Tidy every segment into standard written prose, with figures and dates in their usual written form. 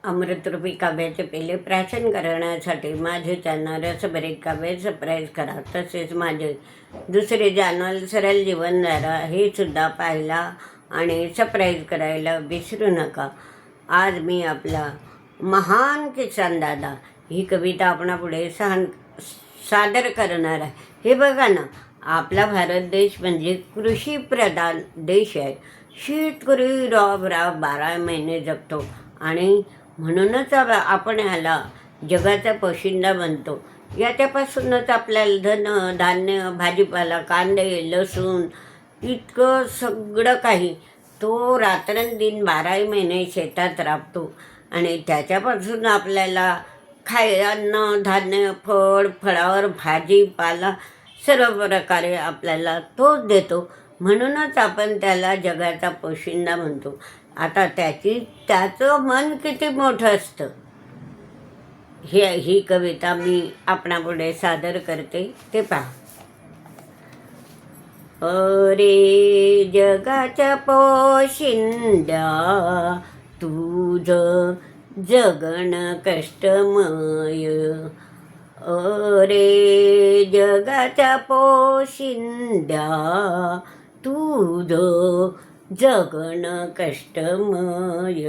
अमृतरूपी काव्याचे पहिले प्राशन करण्यासाठी माझे चॅनल रसभरीत काव्य सबस्क्राईब करा. तसेच माझे दुसरे चॅनल सरळ जीवनधारा हे सुद्धा पाहायला आणि सबस्क्राईब करायला विसरू नका. आज मी आपला महान किसान दादा ही कविता आपणापुढे सादर करणार आहे. हे बघा ना, आपला भारत देश म्हणजे कृषीप्रधान देश आहे. शेतकरी राब 12 महिने जगतो आणि म्हणूनच आपण ह्याला जगाचा पोशिंदा बनतो. याच्यापासूनच आपल्याला धान्य, भाजीपाला, कांदे, लसूण इतकं सगळं काही तो रात्रंदिन 12 महिने शेतात राबतो आणि त्याच्यापासून आपल्याला अन्न, धान्य, फळावर भाजीपाला सर्व प्रकारे आपल्याला तोच देतो. म्हणूनच आपण त्याला जगाचा पोशिंदा म्हणतो. आता त्याचं मन किती मोठं असतं ही कविता मी आपणापुढे सादर करते, ते पहा. अरे जगाच्या पोशिंद्या तुझं जगण कष्टमय. अरे जगाच्या पोशिंद्या तुझं जगण कष्टमय.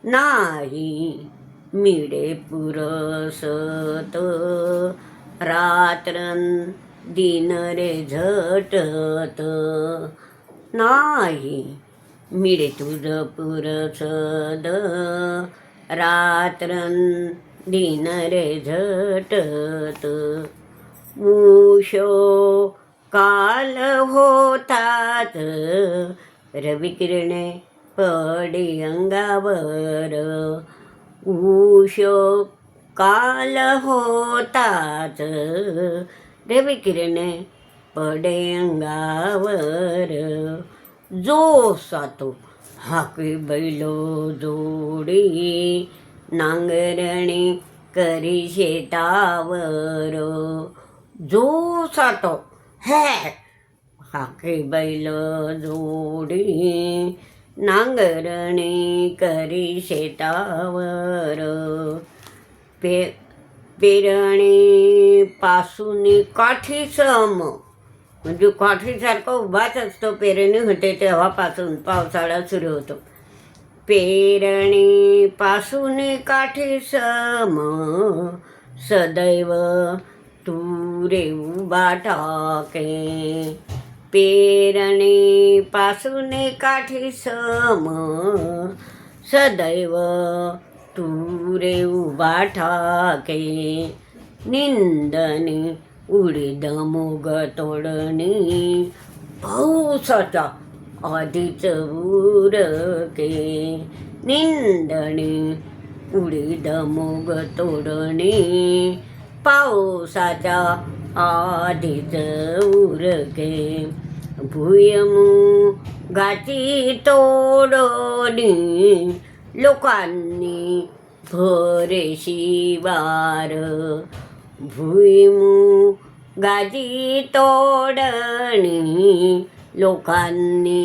नाही मिळे पुरसत रात्रन दिन रे झटत. नाही मिळे तुझं पुरसद रात्रन दिन रे झटत. मुशो काल होतात रविकिरणे पडे अंगावर. उशो काल होतात रविकिरणे पडे अंगावर. जो सातो हाके बैलो जोडी नांगरणी करी शेतावर. जो सातो हाके बैल जोडी नांगरणी करी शेतावर. पेरणी पासून काठी सम, म्हणजे काठीसारखं उभाच असतो. पेरणी होते तेव्हापासून पावसाळा सुरू होतो. पेरणी पासून काठी सम सदैव तू रे उभा ठाके. पेरणी पासून काठी सम सदैव तू रे उभा ठाके. निंदणी उडीद मूग तोडणी पावसाचा आधीच उरके. निंदणी उडीद मूग तोडणी पावसाच्या आधीच उरके. भुईमुगाची तोडणी लोकांनी भरे शिवार. भुईमुगाची तोडणी लोकांनी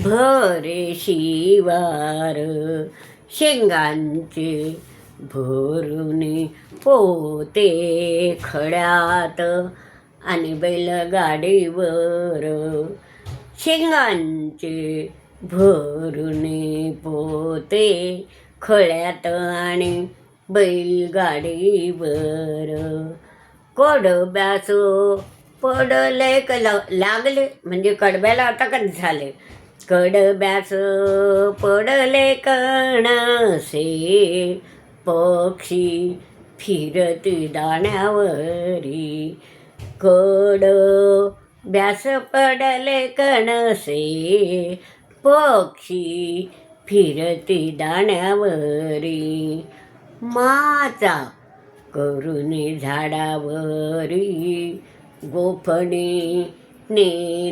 भरे शिवार. शेंगांचे भरुनी पोते खड्यात आणि बैलगाडीवर. शेंगांचे भरुनी पोते खड्यात आणि बैलगाडीवर. कडब्यास पडले लागले, म्हणजे कडब्याला आता कधी झाले. कडब्यास पडले कणसे पक्षी फिरती दाण्यावरी. कडब्यास पडले कणसे पक्षी फिरती दाण्यावरी. माचा करुणी झाडावरी गोफणी ने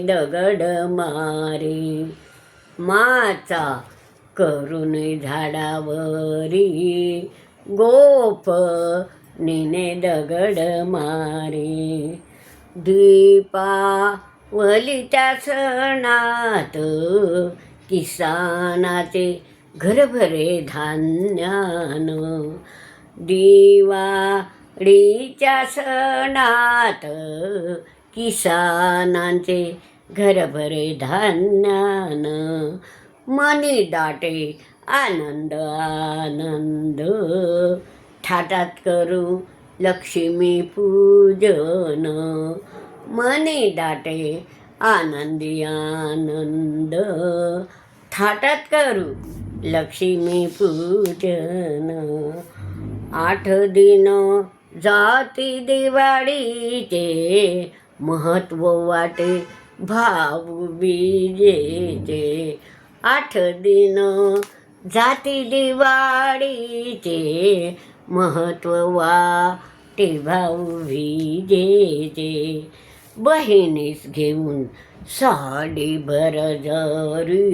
दगड मारी. माचा करुणी झाडावरी गोफणीने दगड मारी. दीपावलीच्या सणात किसानाचे घरभरे धान्यानं. दिवाळीच्या सणात किसानांचे घरभरे धान्यानं. मनी दाटे आनंद आनंद, थाटात करू लक्ष्मी पूजन. मनी दाटे आनंदी आनंद, थाटात करू लक्ष्मी पूजन. 8 दिन जाती दिवाळीचे, महत्त्व वाटे भाऊबीजेचे. 8 दिन जाती दिवाळीचे, महत्त्व वाटे भाऊबीजेचे. बहिणीस घेऊन साडी भरजरी,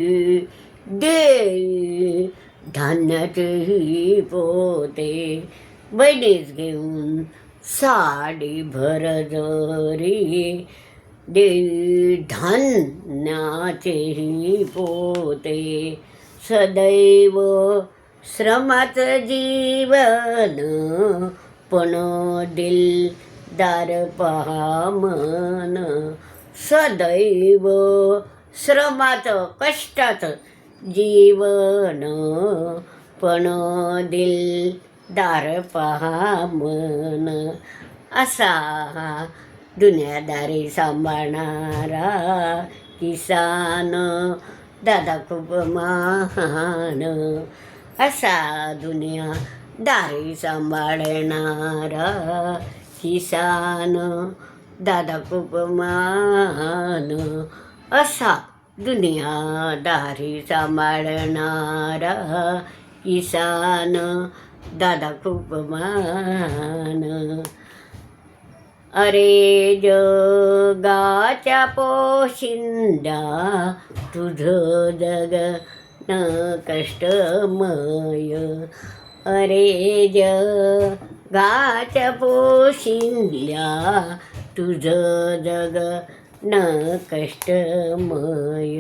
देई धान्याचेही पोते. बहिणीस घेऊन साडी भरजरी, देई धान्याचेही पोते. सदैव श्रमाचं जीवन, पण दिलदार पहा मन. सदैव श्रमाचं कष्टाचं जीवन, पण दिलदार पहा मन. असा दुनियादारी सांभाळणारा किसान दादा खूप महान. असा दुनियादारी सांभाळणारा किसान दादा खूप महान. असा दुनियादारी सांभाळणारा किसान दादा खूप महान. अरे जगाच्या पोशिंदा, तुझं जगणं कष्टमय. अरे जगाच्या पोशिंद्या, तुझं जगणं कष्टमय.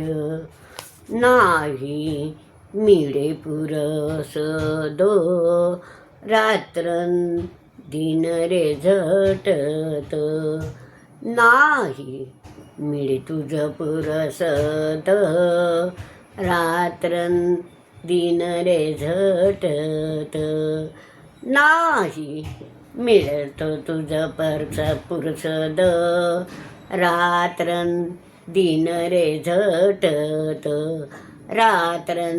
नाही मिळे पुरसद, रात्रं दिन रे झटत. नाही मिळे तुझं पुरसद, रात्रं दिन रे झटत. नाही मिळत तुझं पुरसद, रात्रं दिन रे झटत. रात्रं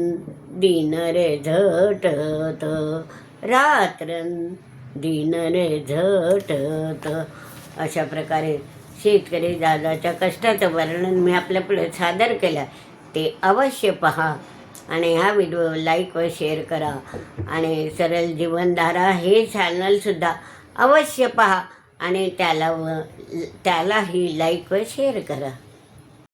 दिन रे झटत, रात्रं दिन रे झटत. अशा प्रकारे शेतकरी दादाच्या कष्टाचं वर्णन मी आपल्यापुढे सादर केलं. ते अवश्य पहा आणि हा व्हिडिओ लाईक व शेअर करा. आणि सरळ जीवनधारा हे चॅनलसुद्धा अवश्य पहा आणि त्यालाही लाईक व शेअर करा.